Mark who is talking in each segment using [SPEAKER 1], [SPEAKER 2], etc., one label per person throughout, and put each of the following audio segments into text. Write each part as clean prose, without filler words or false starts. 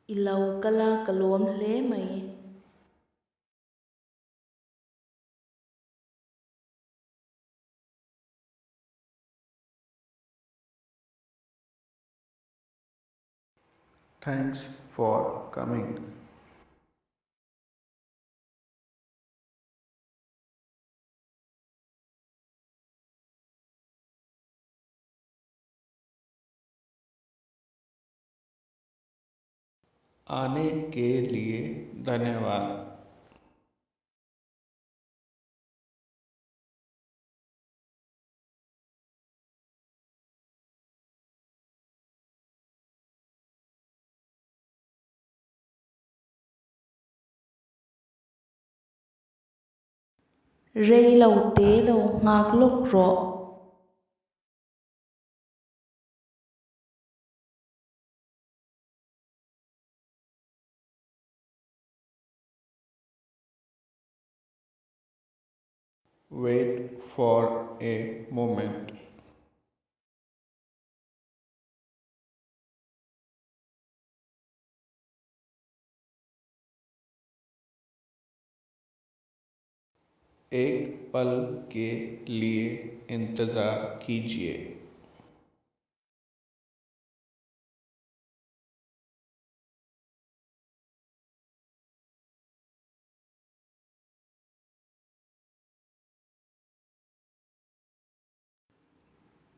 [SPEAKER 1] Ilau kala kalom hle mai.
[SPEAKER 2] Thanks for coming. आने के लिए धन्यवाद।
[SPEAKER 1] Rei lau te lau ngak lok ro.
[SPEAKER 2] Wait for a moment. एक पल के लिए इंतज़ार कीजिए।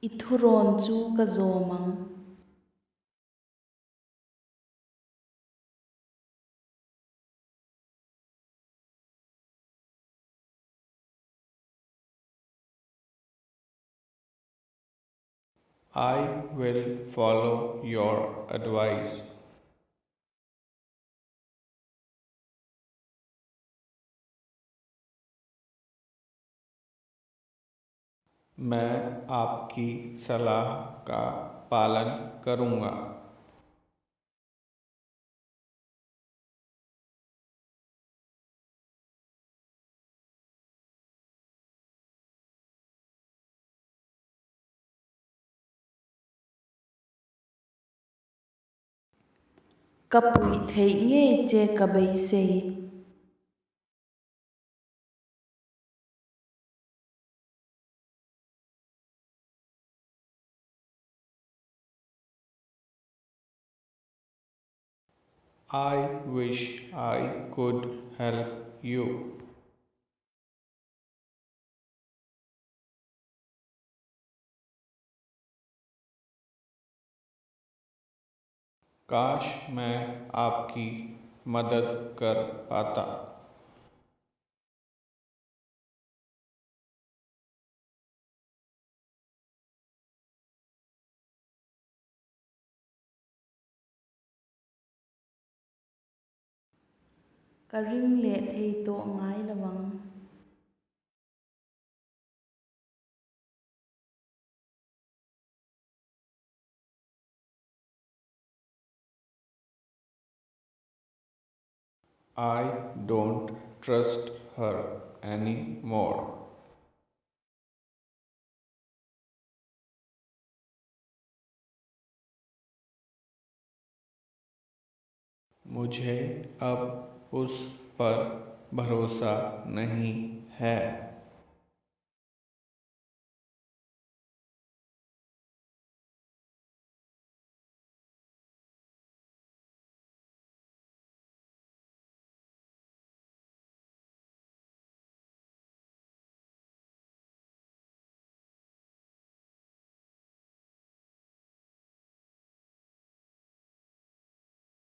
[SPEAKER 1] Ithuron chu ka zawmang.
[SPEAKER 2] I will follow your advice. मैं आपकी सलाह का पालन करूँगा।
[SPEAKER 1] Kapui thei nge che ka bei sei.
[SPEAKER 2] I wish I could help you. काश मैं आपकी मदद कर पाता।
[SPEAKER 1] Ka ring le thei to ngai lawang.
[SPEAKER 2] I don't trust her anymore. मुझे अब उस पर भरोसा नहीं है।